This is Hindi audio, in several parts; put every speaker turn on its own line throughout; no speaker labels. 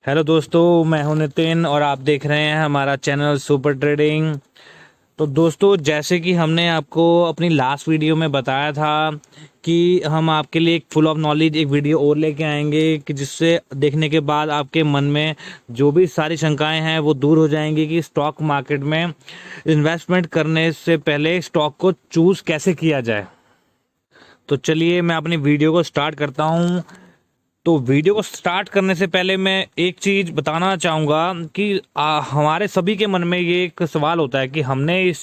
हेलो दोस्तों, मैं हूं नितिन और आप देख रहे हैं हमारा चैनल सुपर ट्रेडिंग। तो दोस्तों, जैसे कि हमने आपको अपनी लास्ट वीडियो में बताया था कि हम आपके लिए एक फुल ऑफ नॉलेज एक वीडियो और लेके आएंगे कि जिससे देखने के बाद आपके मन में जो भी सारी शंकाएं हैं वो दूर हो जाएंगी कि स्टॉक मार्केट में इन्वेस्टमेंट करने से पहले स्टॉक को चूज़ कैसे किया जाए। तो चलिए मैं अपनी वीडियो को स्टार्ट करता हूँ। तो वीडियो को स्टार्ट करने से पहले मैं एक चीज़ बताना चाहूँगा कि हमारे सभी के मन में ये एक सवाल होता है कि हमने इस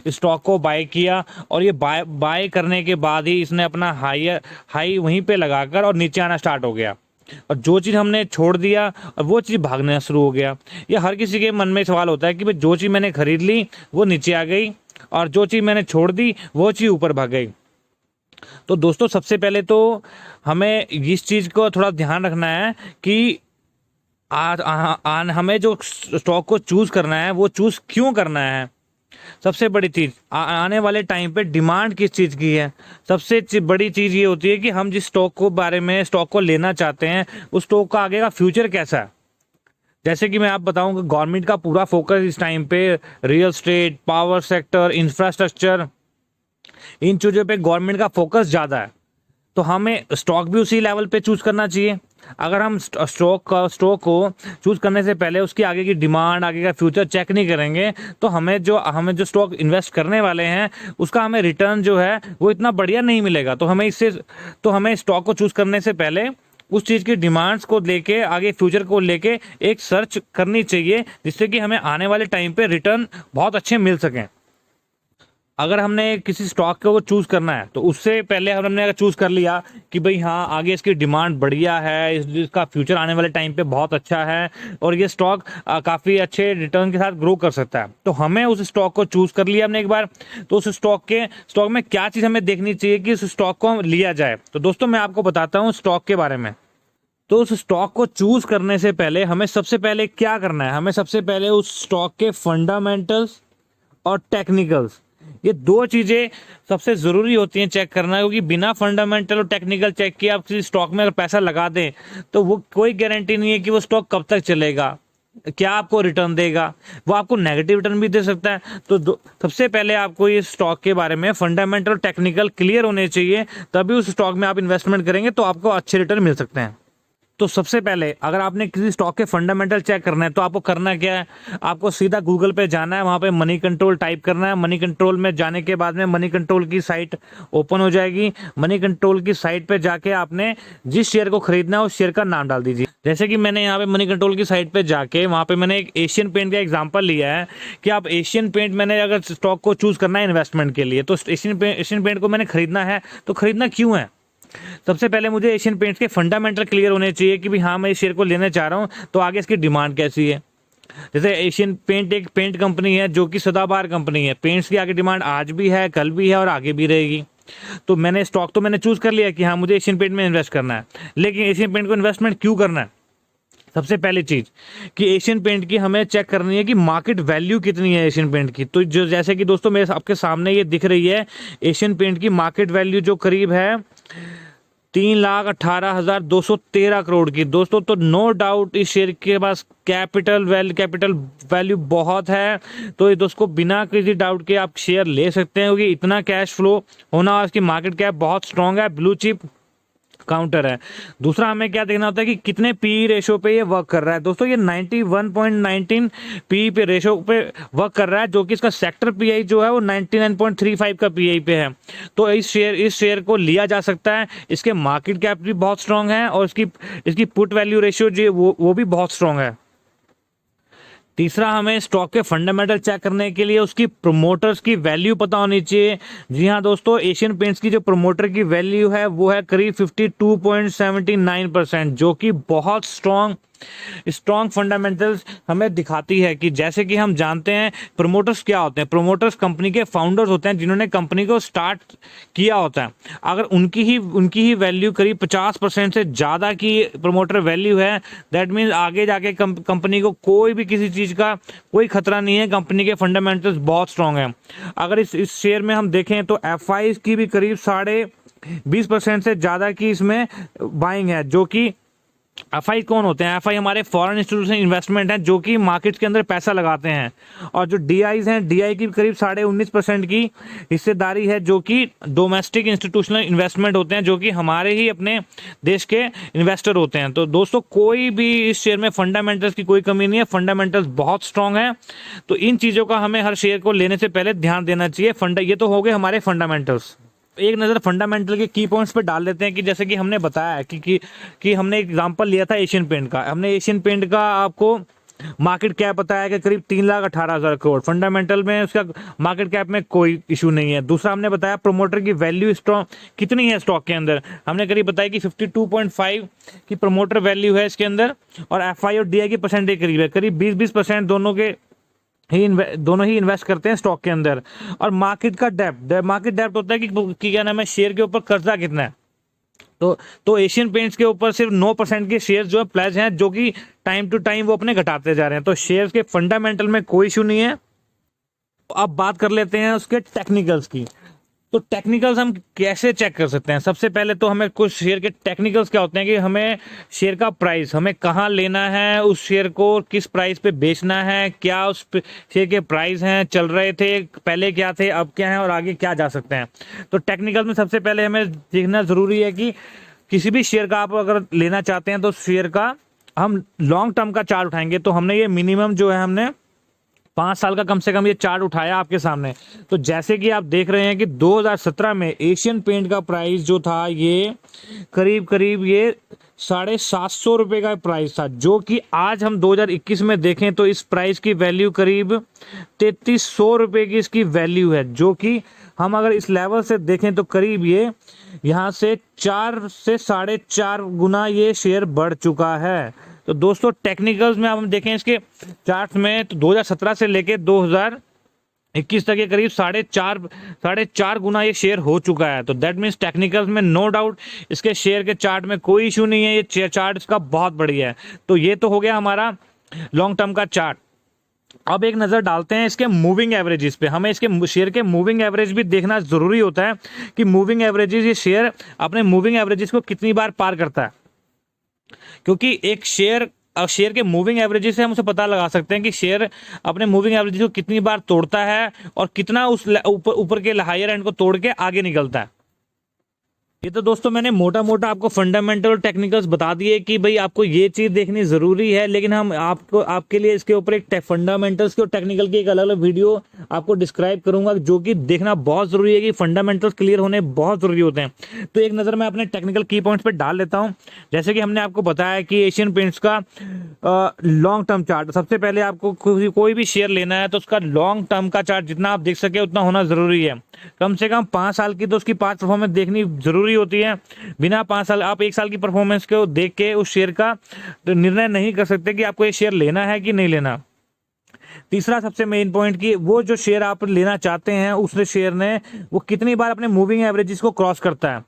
स्टॉक को बाय किया और ये बाय बाय करने के बाद ही इसने अपना हाई वहीं पे लगाकर और नीचे आना स्टार्ट हो गया, और जो चीज़ हमने छोड़ दिया और वो चीज़ भागना शुरू हो गया। ये हर किसी के मन में सवाल होता है कि भाई जो चीज़ मैंने खरीद ली वो नीचे आ गई और जो चीज़ मैंने छोड़ दी वो चीज़ ऊपर भाग गई। तो दोस्तों, सबसे पहले तो हमें इस चीज़ को थोड़ा ध्यान रखना है कि हमें जो स्टॉक को चूज़ करना है वो चूज़ क्यों करना है। सबसे बड़ी चीज़ आने वाले टाइम पे डिमांड किस चीज़ की है। सबसे बड़ी चीज़ ये होती है कि हम जिस स्टॉक को बारे में स्टॉक को लेना चाहते हैं उस स्टॉक का आगे का फ्यूचर कैसा है। जैसे कि मैं आप बताऊं कि गवर्नमेंट का पूरा फोकस इस टाइम पे real estate, power sector, infrastructure, इन चीज़ों पे गवर्नमेंट का फोकस ज़्यादा है। तो हमें स्टॉक भी उसी लेवल पे चूज करना चाहिए। अगर हम स्टॉक को चूज करने से पहले उसकी आगे की डिमांड, आगे का फ्यूचर चेक नहीं करेंगे तो हमें जो स्टॉक इन्वेस्ट करने वाले हैं उसका हमें रिटर्न जो है वो इतना बढ़िया नहीं मिलेगा। तो हमें स्टॉक को चूज करने से पहले उस चीज़ की डिमांड्स को लेके, आगे फ्यूचर को लेके एक सर्च करनी चाहिए जिससे कि हमें आने वाले टाइम पे रिटर्न बहुत अच्छे मिल सकें। अगर हमने किसी स्टॉक को चूज़ करना है तो उससे पहले हमने अगर चूज़ कर लिया कि भाई हाँ, आगे इसकी डिमांड बढ़िया है, इसका फ्यूचर आने वाले टाइम पे बहुत अच्छा है और ये स्टॉक काफ़ी अच्छे रिटर्न के साथ ग्रो कर सकता है, तो हमें उस स्टॉक को चूज़ कर लिया हमने एक बार। तो उस स्टॉक में क्या चीज़ हमें देखनी चाहिए कि उस स्टॉक को लिया जाए। तो दोस्तों, मैं आपको बताता हूँ स्टॉक के बारे में। तो उस स्टॉक को चूज़ करने से पहले हमें सबसे पहले क्या करना है, हमें सबसे पहले उस स्टॉक के फंडामेंटल्स और टेक्निकल्स, ये दो चीज़ें सबसे ज़रूरी होती हैं चेक करना, क्योंकि बिना फंडामेंटल और टेक्निकल चेक किए आप किसी स्टॉक में अगर पैसा लगा दें तो वो कोई गारंटी नहीं है कि वो स्टॉक कब तक चलेगा, क्या आपको रिटर्न देगा। वो आपको नेगेटिव रिटर्न भी दे सकता है। तो सबसे पहले आपको ये स्टॉक के बारे में फंडामेंटल और टेक्निकल क्लियर होने चाहिए, तभी उस स्टॉक में आप इन्वेस्टमेंट करेंगे तो आपको अच्छे रिटर्न मिल सकते हैं। तो सबसे पहले अगर आपने किसी स्टॉक के फंडामेंटल चेक करना है तो आपको करना क्या है, आपको सीधा गूगल पे जाना है, वहाँ पे मनी कंट्रोल टाइप करना है। मनी कंट्रोल में जाने के बाद में मनी कंट्रोल की साइट ओपन हो जाएगी। मनी कंट्रोल की साइट पे जाके आपने जिस शेयर को खरीदना है उस शेयर का नाम डाल दीजिए। जैसे कि मैंने यहाँ पे मनी कंट्रोल की साइट पे जाके वहाँ पे मैंने एक एशियन पेंट का एग्जाम्पल लिया है कि आप एशियन पेंट, मैंने अगर स्टॉक को चूज करना है इन्वेस्टमेंट के लिए तो एशियन पेंट को मैंने खरीदना है। तो खरीदना क्यों है, सबसे पहले मुझे एशियन पेंट्स के फंडामेंटल क्लियर होने चाहिए कि भाई हाँ, मैं इस शेयर को लेना चाह रहा हूँ तो आगे इसकी डिमांड कैसी है। जैसे एशियन पेंट एक पेंट कंपनी है जो कि सदाबहार कंपनी है, पेंट्स की आगे डिमांड आज भी है, कल भी है और आगे भी रहेगी। तो मैंने चूज कर लिया कि हाँ, मुझे एशियन पेंट में इन्वेस्ट करना है। लेकिन एशियन पेंट को इन्वेस्टमेंट क्यों करना है, सबसे पहली चीज कि एशियन पेंट की हमें चेक करनी है कि मार्केट वैल्यू कितनी है एशियन पेंट की। तो जो जैसे कि दोस्तों मेरे आपके सामने ये दिख रही है, एशियन पेंट की मार्केट वैल्यू जो करीब है 3,18,213 करोड़ की। दोस्तों, तो नो डाउट इस शेयर के पास कैपिटल वैल्यू बहुत है। तो ये दोस्तों बिना किसी डाउट के आप शेयर ले सकते हैं, क्योंकि इतना कैश फ्लो होना और इसकी मार्केट कैप बहुत स्ट्रांग है, ब्लू चिप काउंटर है। दूसरा हमें क्या देखना होता है कि कितने पी रेशो पे ये वर्क कर रहा है। दोस्तों, ये 91.19 पी पे रेशो पे वर्क कर रहा है, जो कि इसका सेक्टर पीआई जो है वो 99.35 का पीआई पे है। तो इस शेयर को लिया जा सकता है। इसके मार्केट कैप भी बहुत स्ट्रांग है और इसकी पुट वैल्यू रेशियो जो वो भी बहुत स्ट्रांग है। तीसरा, हमें स्टॉक के फंडामेंटल चेक करने के लिए उसकी प्रमोटर्स की वैल्यू पता होनी चाहिए। जी हाँ दोस्तों, एशियन पेंट्स की जो प्रमोटर की वैल्यू है वो है करीब 52.79%, जो कि बहुत स्ट्रॉन्ग फंडामेंटल्स हमें दिखाती है कि जैसे कि हम जानते हैं प्रमोटर्स क्या होते हैं। प्रमोटर्स कंपनी के फाउंडर्स होते हैं जिन्होंने कंपनी को स्टार्ट किया होता है। अगर उनकी ही वैल्यू करीब 50% से ज़्यादा की प्रमोटर वैल्यू है, दैट मीन्स आगे जाके कंपनी को कोई भी किसी चीज़ का कोई खतरा नहीं है, कंपनी के फंडामेंटल्स बहुत स्ट्रॉन्ग हैं। अगर इस शेयर में हम देखें तो एफ की भी करीब 20.5% से ज़्यादा की इसमें बाइंग है, जो कि एफआई कौन होते हैं? एफआई हमारे फॉरेन इंस्टीट्यूशन इन्वेस्टमेंट हैं जो कि मार्केट के अंदर पैसा लगाते हैं। और जो डीआईज हैं, डीआई की करीब 19.5% की हिस्सेदारी है जो कि डोमेस्टिक इंस्टीट्यूशनल इन्वेस्टमेंट होते हैं, जो कि हमारे ही अपने देश के इन्वेस्टर होते हैं। तो दोस्तों कोई भी इस शेयर में फंडामेंटल्स की कोई कमी नहीं है, फंडामेंटल्स बहुत स्ट्रांग है। तो इन चीज़ों का हमें हर शेयर को लेने से पहले ध्यान देना चाहिए। ये तो हो गए हमारे फंडामेंटल्स। एक नज़र फंडामेंटल के की पॉइंट्स पे डाल लेते हैं कि जैसे कि हमने बताया कि हमने एग्जांपल लिया था एशियन पेंट का। हमने एशियन पेंट का आपको मार्केट कैप बताया कि करीब 3,18,000 करोड़। फंडामेंटल में उसका मार्केट कैप में कोई इशू नहीं है। दूसरा हमने बताया प्रोमोटर की वैल्यू स्टॉक कितनी है स्टॉक के अंदर, हमने करीब बताया कि 52.5 की प्रोमोटर वैल्यू है इसके अंदर, और एफआई और डीआई की परसेंटेज करीब है, करीब 20% दोनों ही इन्वेस्ट करते हैं स्टॉक के अंदर। और मार्केट डेप्थ होता है कि क्या नाम है, शेयर के ऊपर कर्जा कितना है। तो एशियन पेंट्स के ऊपर सिर्फ 9% के शेयर जो है प्लेज हैं, जो कि टाइम टू टाइम वो अपने घटाते जा रहे हैं। तो शेयर्स के फंडामेंटल में कोई इशू नहीं है। अब बात कर लेते हैं उसके टेक्निकल्स की। तो टेक्निकल्स हम कैसे चेक कर सकते हैं? सबसे पहले तो हमें कुछ शेयर के टेक्निकल्स क्या होते हैं कि हमें शेयर का प्राइस, हमें कहाँ लेना है, उस शेयर को किस प्राइस पे बेचना है, क्या उस शेयर के प्राइस हैं, चल रहे थे पहले क्या थे, अब क्या है, और आगे क्या जा सकते हैं। तो टेक्निकल में सबसे पहले हमें देखना ज़रूरी है कि किसी भी शेयर का आप अगर लेना चाहते हैं तो शेयर का हम लॉन्ग टर्म का चार्ट उठाएंगे। तो हमने ये मिनिमम जो है हमने 5 साल का कम से कम ये चार्ट उठाया आपके सामने। तो जैसे कि आप देख रहे हैं कि 2017 में एशियन पेंट का प्राइस जो था ये करीब ये 750 रुपये का प्राइस था, जो कि आज हम 2021 में देखें तो इस प्राइस की वैल्यू करीब 3300 रुपये की इसकी वैल्यू है, जो कि हम अगर इस लेवल से देखें तो करीब ये यहाँ से 4 से 4.5 गुना ये शेयर बढ़ चुका है। तो दोस्तों टेक्निकल्स में हम देखें इसके चार्ट में, तो 2017 से लेके 2021 तक ये करीब 4.5 गुना ये शेयर हो चुका है। तो दैट मीन्स टेक्निकल्स में नो डाउट इसके शेयर के चार्ट में कोई इशू नहीं है, ये चार्ट इसका बहुत बढ़िया है। तो ये तो हो गया हमारा लॉन्ग टर्म का चार्ट। अब एक नज़र डालते हैं इसके मूविंग एवरेजेस पे। हमें इसके शेयर के मूविंग एवरेज भी देखना जरूरी होता है कि मूविंग एवरेजेस, ये शेयर अपने मूविंग एवरेजेस को कितनी बार पार करता है। क्योंकि एक शेयर के मूविंग एवरेजेस से हम उसे पता लगा सकते हैं कि शेयर अपने मूविंग एवरेजेस को कितनी बार तोड़ता है और कितना उस ऊपर के हायर एंड को तोड़ के आगे निकलता है। ये तो दोस्तों मैंने मोटा मोटा आपको फंडामेंटल और टेक्निकल्स बता दिए कि भाई आपको ये चीज़ देखनी ज़रूरी है, लेकिन हम आपके लिए इसके ऊपर एक फंडामेंटल्स की और टेक्निकल की एक अलग अलग वीडियो आपको डिस्क्राइब करूंगा, जो कि देखना बहुत ज़रूरी है कि फंडामेंटल्स क्लियर होने बहुत ज़रूरी होते हैं। तो एक नज़र मैं अपने टेक्निकल की पॉइंट्स पर डाल लेता हूँ। जैसे कि हमने आपको बताया कि एशियन पेंट्स का लॉन्ग टर्म चार्ट, सबसे पहले आपको कोई भी शेयर लेना है तो उसका लॉन्ग टर्म का चार्ट जितना आप देख सके उतना होना ज़रूरी है। कम से कम 5 साल की तो उसकी पास्ट परफॉर्मेंस देखनी जरूरी होती है। बिना 5 साल आप 1 साल की परफॉर्मेंस को देख के उस शेयर का निर्णय नहीं कर सकते कि आपको ये शेयर लेना है कि नहीं लेना। तीसरा सबसे मेन पॉइंट कि वो जो शेयर आप लेना चाहते हैं उस शेयर ने वो कितनी बार अपने मूविंग एवरेजेस को क्रॉस करता है।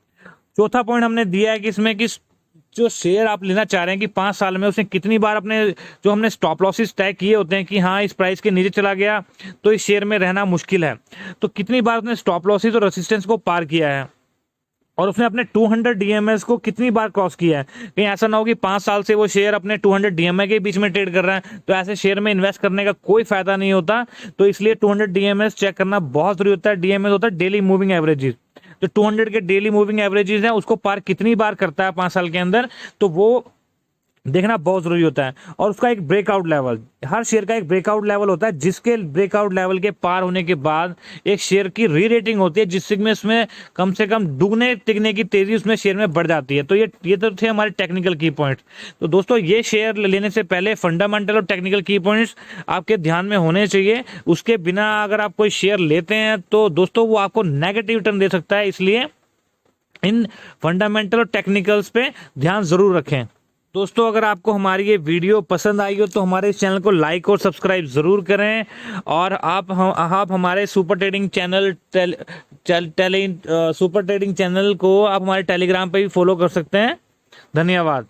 चौथा पॉइंट हमने दिया है कि इसमें कि जो शेयर आप लेना चाह रहे हैं कि 5 साल में उसने कितनी बार अपने जो हमने स्टॉप लॉसेस तय किए होते हैं कि हाँ इस प्राइस के नीचे चला गया तो इस शेयर में रहना मुश्किल है, तो कितनी बार उसने स्टॉप लॉसेस और रेसिस्टेंस को पार किया है, और उसने अपने 200 डीएमएस को कितनी बार क्रॉस किया है। कहीं ऐसा ना हो कि 5 साल से वो शेयर अपने 200 डीएमए के बीच में ट्रेड कर रहा है, तो ऐसे शेयर में इन्वेस्ट करने का कोई फायदा नहीं होता। तो इसलिए 200 डीएमएस चेक करना बहुत जरूरी होता है। डीएमएस होता है डेली मूविंग एवरेजेस। तो 200 के डेली मूविंग एवरेजेस हैं उसको पार कितनी बार करता है 5 साल के अंदर, तो वो देखना बहुत जरूरी होता है। और उसका एक ब्रेकआउट लेवल, हर शेयर का एक ब्रेकआउट लेवल होता है, जिसके ब्रेकआउट लेवल के पार होने के बाद एक शेयर की री रेटिंग होती है, जिससे में इसमें कम से कम दुगने तिगने की तेजी उसमें शेयर में बढ़ जाती है। तो ये तो थे हमारे टेक्निकल की पॉइंट्स। तो दोस्तों ये शेयर लेने से पहले फंडामेंटल और टेक्निकल की पॉइंट्स आपके ध्यान में होने चाहिए। उसके बिना अगर आप कोई शेयर लेते हैं तो दोस्तों वो आपको नेगेटिव रिटर्न दे सकता है, इसलिए इन फंडामेंटल और टेक्निकल्स पे ध्यान जरूर रखें। दोस्तों अगर आपको हमारी ये वीडियो पसंद आई हो तो हमारे इस चैनल को लाइक और सब्सक्राइब ज़रूर करें, और आप हमारे सुपर ट्रेडिंग चैनल को आप हमारे टेलीग्राम पे भी फॉलो कर सकते हैं। धन्यवाद।